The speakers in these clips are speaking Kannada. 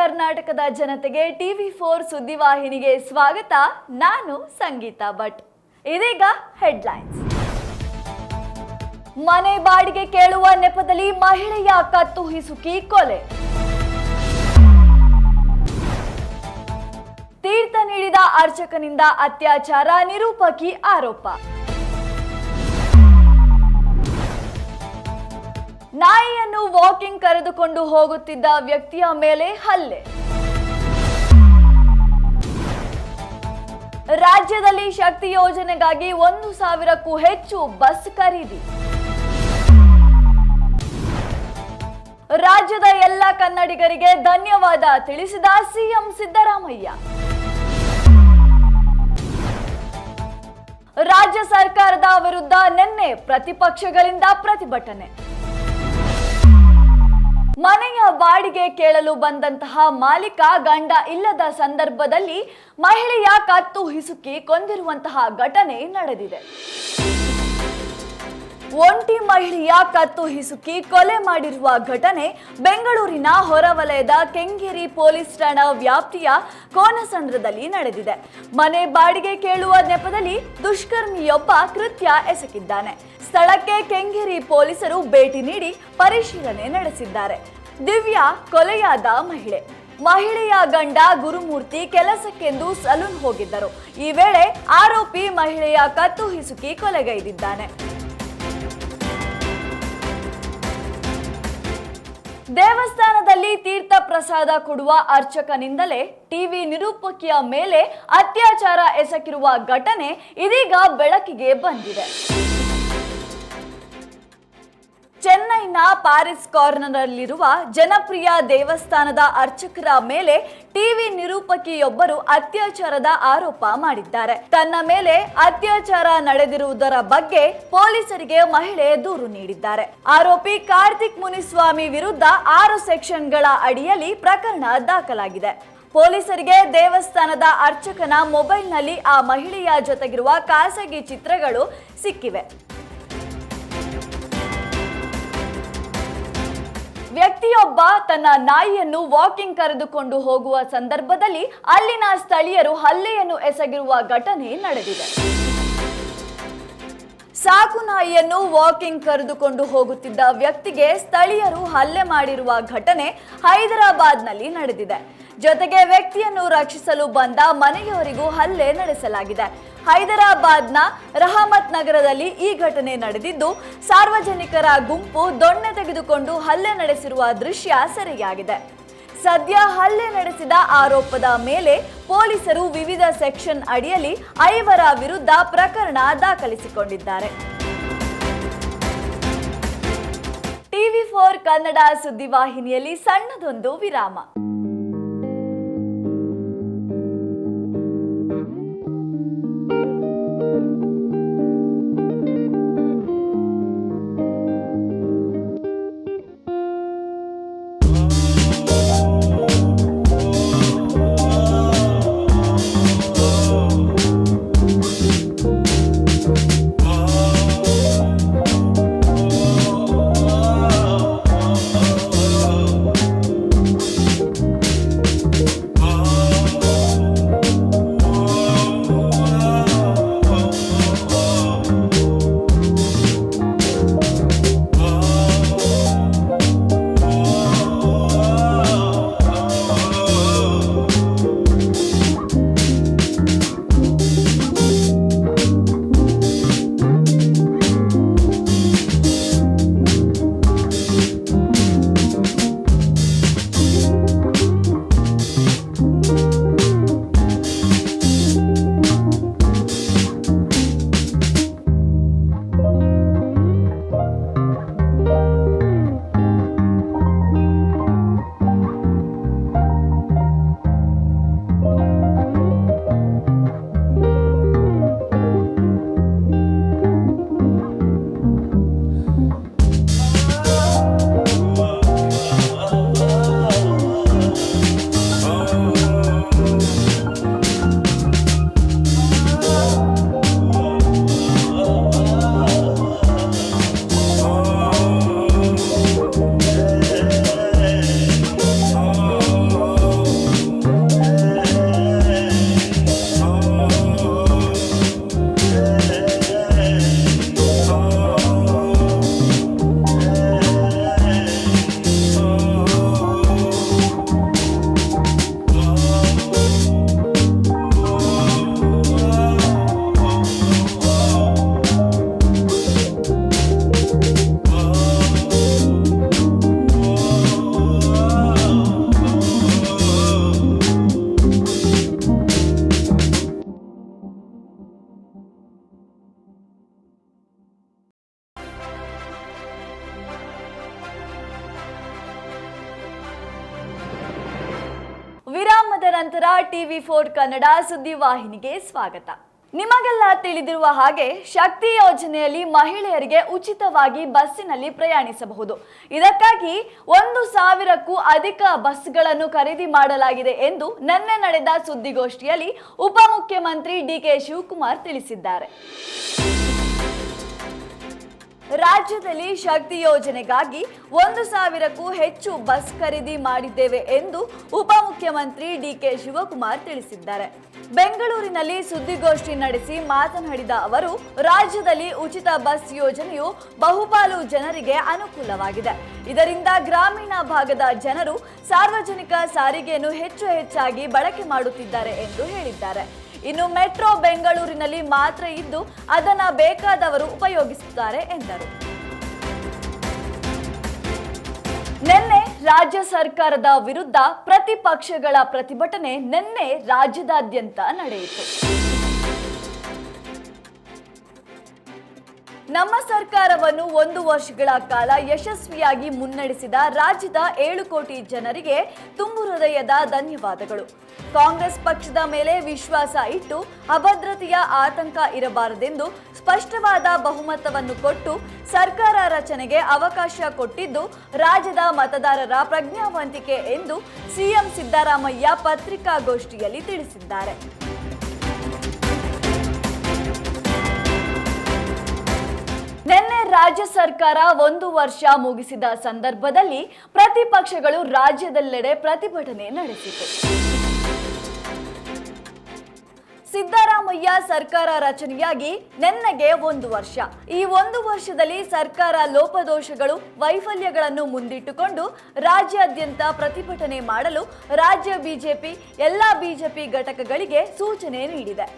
ಕರ್ನಾಟಕದ ಜನತೆಗೆ ಟಿವಿ4 ಸುದ್ದಿವಾಹಿನಿಗೆ ಸ್ವಾಗತ. ನಾನು ಸಂಗೀತಾ ಭಟ್. ಇದೀಗ ಹೆಡ್ಲೈನ್ಸ್. ಮನೆ ಬಾಡಿಗೆ ಕೇಳುವ ನೆಪದಲ್ಲಿ ಮಹಿಳೆಯ ಕತ್ತು ಹಿಸುಕಿ ಕೊಲೆ. ತೀರ್ಥ ನೀಡಿದ ಅರ್ಚಕನಿಂದ ಅತ್ಯಾಚಾರ, ನಿರೂಪಕಿ ಆರೋಪ. ನಾಯಿಯನ್ನು ವಾಕಿಂಗ್ ಕರೆದುಕೊಂಡು ಹೋಗುತ್ತಿದ್ದ ವ್ಯಕ್ತಿಯ ಮೇಲೆ ಹಲ್ಲೆ. ರಾಜ್ಯದಲ್ಲಿ ಶಕ್ತಿ ಯೋಜನೆಗಾಗಿ 1,000ಕ್ಕೂ ಹೆಚ್ಚು ಬಸ್ ಖರೀದಿ. ರಾಜ್ಯದ ಎಲ್ಲ ಕನ್ನಡಿಗರಿಗೆ ಧನ್ಯವಾದ ತಿಳಿಸಿದ ಸಿಎಂ ಸಿದ್ದರಾಮಯ್ಯ. ರಾಜ್ಯ ಸರ್ಕಾರದ ವಿರುದ್ಧ ನಿನ್ನೆ ಪ್ರತಿಪಕ್ಷಗಳಿಂದ ಪ್ರತಿಭಟನೆ. ಮನೆಯ ಬಾಡಿಗೆ ಕೇಳಲು ಬಂದಂತಹ ಮಾಲೀಕ ಗಂಡ ಇಲ್ಲದ ಸಂದರ್ಭದಲ್ಲಿ ಮಹಿಳೆಯ ಕತ್ತು ಹಿಸುಕಿ ಕೊಂದಿರುವಂತಹ ಘಟನೆ ನಡೆದಿದೆ. ಒಂಟಿ ಮಹಿಳೆಯ ಕತ್ತು ಹಿಸುಕಿ ಕೊಲೆ ಮಾಡಿರುವ ಘಟನೆ ಬೆಂಗಳೂರಿನ ಹೊರವಲಯದ ಕೆಂಗೇರಿ ಪೊಲೀಸ್ ಠಾಣಾ ವ್ಯಾಪ್ತಿಯ ಕೋನಸಂದ್ರದಲ್ಲಿ ನಡೆದಿದೆ. ಮನೆ ಬಾಡಿಗೆ ಕೇಳುವ ನೆಪದಲ್ಲಿ ದುಷ್ಕರ್ಮಿಯೊಬ್ಬ ಕೃತ್ಯ ಎಸಗಿದ್ದಾನೆ. ಸ್ಥಳಕ್ಕೆ ಕೆಂಗೇರಿ ಪೊಲೀಸರು ಭೇಟಿ ನೀಡಿ ಪರಿಶೀಲನೆ ನಡೆಸಿದ್ದಾರೆ. ದಿವ್ಯಾ ಕೊಲೆಯಾದ ಮಹಿಳೆಯ ಗಂಡ ಗುರುಮೂರ್ತಿ ಕೆಲಸಕ್ಕೆಂದು ಸಲೂನ್ ಹೋಗಿದ್ದರು. ಈ ವೇಳೆ ಆರೋಪಿ ಮಹಿಳೆಯ ಕತ್ತು ಹಿಸುಕಿ ಕೊಲೆಗೈದಿದ್ದಾನೆ. ದೇವಸ್ಥಾನದಲ್ಲಿ ತೀರ್ಥ ಪ್ರಸಾದ ಕೊಡುವ ಅರ್ಚಕನಿಂದಲೇ ಟಿವಿ ನಿರೂಪಕಿಯ ಮೇಲೆ ಅತ್ಯಾಚಾರ ಎಸಗಿರುವ ಘಟನೆ ಇದೀಗ ಬೆಳಕಿಗೆ ಬಂದಿದೆ. ಚೆನ್ನೈನ ಪ್ಯಾರಿಸ್ ಕಾರ್ನರ್ನಲ್ಲಿರುವ ಜನಪ್ರಿಯ ದೇವಸ್ಥಾನದ ಅರ್ಚಕರ ಮೇಲೆ ಟಿವಿ ನಿರೂಪಕಿಯೊಬ್ಬರು ಅತ್ಯಾಚಾರದ ಆರೋಪ ಮಾಡಿದ್ದಾರೆ. ತನ್ನ ಮೇಲೆ ಅತ್ಯಾಚಾರ ನಡೆದಿರುವುದರ ಬಗ್ಗೆ ಪೊಲೀಸರಿಗೆ ಮಹಿಳೆ ದೂರು ನೀಡಿದ್ದಾರೆ. ಆರೋಪಿ ಕಾರ್ತಿಕ್ ಮುನಿಸ್ವಾಮಿ ವಿರುದ್ಧ 6 ಸೆಕ್ಷನ್ಗಳ ಅಡಿಯಲ್ಲಿ ಪ್ರಕರಣ ದಾಖಲಾಗಿದೆ. ಪೊಲೀಸರಿಗೆ ದೇವಸ್ಥಾನದ ಅರ್ಚಕನ ಮೊಬೈಲ್ನಲ್ಲಿ ಆ ಮಹಿಳೆಯ ಜೊತೆಗಿರುವ ಖಾಸಗಿ ಚಿತ್ರಗಳು ಸಿಕ್ಕಿವೆ. ವ್ಯಕ್ತಿಯೊಬ್ಬ ತನ್ನ ನಾಯಿಯನ್ನು ವಾಕಿಂಗ್ ಕರೆದುಕೊಂಡು ಹೋಗುವ ಸಂದರ್ಭದಲ್ಲಿ ಅಲ್ಲಿನ ಸ್ಥಳೀಯರು ಹಲ್ಲೆಯನ್ನು ಎಸಗಿರುವ ಘಟನೆ ನಡೆದಿದೆ. ಸಾಕು ನಾಯಿಯನ್ನು ವಾಕಿಂಗ್ ಕರೆದುಕೊಂಡು ಹೋಗುತ್ತಿದ್ದ ವ್ಯಕ್ತಿಗೆ ಸ್ಥಳೀಯರು ಹಲ್ಲೆ ಮಾಡಿರುವ ಘಟನೆ ಹೈದರಾಬಾದ್ನಲ್ಲಿ ನಡೆದಿದೆ. ಜೊತೆಗೆ ವ್ಯಕ್ತಿಯನ್ನು ರಕ್ಷಿಸಲು ಬಂದ ಮನೆಯವರಿಗೂ ಹಲ್ಲೆ ನಡೆಸಲಾಗಿದೆ. ಹೈದರಾಬಾದ್ನ ರಹಮತ್ ನಗರದಲ್ಲಿ ಈ ಘಟನೆ ನಡೆದಿದ್ದು, ಸಾರ್ವಜನಿಕರ ಗುಂಪು ದೊಣ್ಣೆ ತೆಗೆದುಕೊಂಡು ಹಲ್ಲೆ ನಡೆಸಿರುವ ದೃಶ್ಯ ಸೆರೆಯಾಗಿದೆ. ಸದ್ಯ ಹಲ್ಲೆ ನಡೆಸಿದ ಆರೋಪದ ಮೇಲೆ ಪೊಲೀಸರು ವಿವಿಧ ಸೆಕ್ಷನ್ ಅಡಿಯಲ್ಲಿ 5 ವಿರುದ್ಧ ಪ್ರಕರಣ ದಾಖಲಿಸಿಕೊಂಡಿದ್ದಾರೆ. ಟಿವಿ4 ಕನ್ನಡ ಸುದ್ದಿವಾಹಿನಿಯಲ್ಲಿ ಸಣ್ಣದೊಂದು ವಿರಾಮ. ನಂತರ TV4 ಕನ್ನಡ ಸುದ್ದಿವಾಹಿನಿಗೆ ಸ್ವಾಗತ. ನಿಮಗೆಲ್ಲ ತಿಳಿದಿರುವ ಹಾಗೆ ಶಕ್ತಿ ಯೋಜನೆಯಲ್ಲಿ ಮಹಿಳೆಯರಿಗೆ ಉಚಿತವಾಗಿ ಬಸ್ಸಿನಲ್ಲಿ ಪ್ರಯಾಣಿಸಬಹುದು. ಇದಕ್ಕಾಗಿ 1,000ಕ್ಕೂ ಅಧಿಕ ಬಸ್ಗಳನ್ನು ಖರೀದಿ ಮಾಡಲಾಗಿದೆ ಎಂದು ನಿನ್ನೆ ನಡೆದ ಸುದ್ದಿಗೋಷ್ಠಿಯಲ್ಲಿ ಉಪಮುಖ್ಯಮಂತ್ರಿ DK ಶಿವಕುಮಾರ್ ತಿಳಿಸಿದ್ದಾರೆ. ರಾಜ್ಯದಲ್ಲಿ ಶಕ್ತಿ ಯೋಜನೆಗಾಗಿ 1,000ಕ್ಕೂ ಹೆಚ್ಚು ಬಸ್ ಖರೀದಿ ಮಾಡಿದ್ದೇವೆ ಎಂದು ಉಪಮುಖ್ಯಮಂತ್ರಿ DK ಶಿವಕುಮಾರ್ ತಿಳಿಸಿದ್ದಾರೆ. ಬೆಂಗಳೂರಿನಲ್ಲಿ ಸುದ್ದಿಗೋಷ್ಠಿ ನಡೆಸಿ ಮಾತನಾಡಿದ ಅವರು, ರಾಜ್ಯದಲ್ಲಿ ಉಚಿತ ಬಸ್ ಯೋಜನೆಯು ಬಹುಪಾಲು ಜನರಿಗೆ ಅನುಕೂಲವಾಗಿದೆ. ಇದರಿಂದ ಗ್ರಾಮೀಣ ಭಾಗದ ಜನರು ಸಾರ್ವಜನಿಕ ಸಾರಿಗೆಯನ್ನು ಹೆಚ್ಚಾಗಿ ಬಳಕೆ ಮಾಡುತ್ತಿದ್ದಾರೆ ಎಂದು ಹೇಳಿದ್ದಾರೆ. ಇನ್ನು ಮೆಟ್ರೋ ಬೆಂಗಳೂರಿನಲ್ಲಿ ಮಾತ್ರ ಇದ್ದು ಅದನ್ನ ಬೇಕಾದವರು ಉಪಯೋಗಿಸುತ್ತಾರೆ ಎಂದರು. ನಿನ್ನೆ ರಾಜ್ಯ ಸರ್ಕಾರದ ವಿರುದ್ಧ ಪ್ರತಿಪಕ್ಷಗಳ ಪ್ರತಿಭಟನೆ ನಿನ್ನೆ ರಾಜ್ಯದಾದ್ಯಂತ ನಡೆಯಿತು. ನಮ್ಮ ಸರ್ಕಾರವನ್ನು 1 ವರ್ಷಗಳ ಕಾಲ ಯಶಸ್ವಿಯಾಗಿ ಮುನ್ನಡೆಸಿದ ರಾಜ್ಯದ 7 ಕೋಟಿ ಜನರಿಗೆ ತುಂಬು ಹೃದಯದ ಧನ್ಯವಾದಗಳು. ಕಾಂಗ್ರೆಸ್ ಪಕ್ಷದ ಮೇಲೆ ವಿಶ್ವಾಸ ಇಟ್ಟು ಅಭದ್ರತೆಯ ಆತಂಕ ಇರಬಾರದೆಂದು ಸ್ಪಷ್ಟವಾದ ಬಹುಮತವನ್ನು ಕೊಟ್ಟು ಸರ್ಕಾರ ರಚನೆಗೆ ಅವಕಾಶ ಕೊಟ್ಟಿದ್ದು ರಾಜ್ಯದ ಮತದಾರರ ಪ್ರಜ್ಞಾವಂತಿಕೆ ಎಂದು ಸಿಎಂ ಸಿದ್ದರಾಮಯ್ಯ ಪತ್ರಿಕಾಗೋಷ್ಠಿಯಲ್ಲಿ ತಿಳಿಸಿದ್ದಾರೆ. ನಿನ್ನೆ ರಾಜ್ಯ ಸರ್ಕಾರ 1 ವರ್ಷ ಮುಗಿಸಿದ ಸಂದರ್ಭದಲ್ಲಿ ಪ್ರತಿಪಕ್ಷಗಳು ರಾಜ್ಯದೆಲ್ಲೆಡೆ ಪ್ರತಿಭಟನೆ ನಡೆಸಿತು. ಸಿದ್ದರಾಮಯ್ಯ ಸರ್ಕಾರ ರಚನೆಯಾಗಿ ನಿನ್ನೆಗೆ 1 ವರ್ಷ. ಈ 1 ವರ್ಷದಲ್ಲಿ ಸರ್ಕಾರ ಲೋಪದೋಷಗಳು, ವೈಫಲ್ಯಗಳನ್ನು ಮುಂದಿಟ್ಟುಕೊಂಡು ರಾಜ್ಯಾದ್ಯಂತ ಪ್ರತಿಭಟನೆ ಮಾಡಲು ರಾಜ್ಯ ಬಿಜೆಪಿ ಎಲ್ಲ ಬಿಜೆಪಿ ಘಟಕಗಳಿಗೆ ಸೂಚನೆ ನೀಡಿದೆ.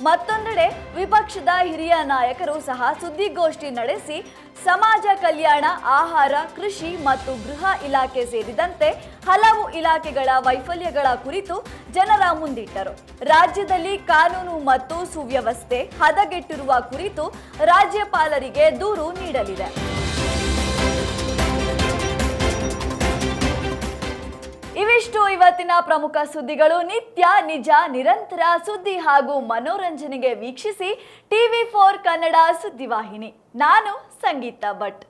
ಮತ್ತೊಂದೆಡೆ ವಿಪಕ್ಷದ ಹಿರಿಯ ನಾಯಕರು ಸಹ ಸುದ್ದಿಗೋಷ್ಠಿ ನಡೆಸಿ ಸಮಾಜ ಕಲ್ಯಾಣ, ಆಹಾರ, ಕೃಷಿ ಮತ್ತು ಗೃಹ ಇಲಾಖೆ ಸೇರಿದಂತೆ ಹಲವು ಇಲಾಖೆಗಳ ವೈಫಲ್ಯಗಳ ಕುರಿತು ಜನರ ಮುಂದಿಟ್ಟರು. ರಾಜ್ಯದಲ್ಲಿ ಕಾನೂನು ಮತ್ತು ಸುವ್ಯವಸ್ಥೆ ಹದಗೆಟ್ಟಿರುವ ಕುರಿತು ರಾಜ್ಯಪಾಲರಿಗೆ ದೂರು ನೀಡಲಿದೆ. ಇವಿಷ್ಟು ಇವತ್ತಿನ ಪ್ರಮುಖ ಸುದ್ದಿಗಳು. ನಿತ್ಯ ನಿಜ ನಿರಂತರ ಸುದ್ದಿ ಹಾಗೂ ಮನೋರಂಜನೆಗೆ ವೀಕ್ಷಿಸಿ TV4 ಕನ್ನಡ ಸುದ್ದಿವಾಹಿನಿ. ನಾನು ಸಂಗೀತಾ ಭಟ್.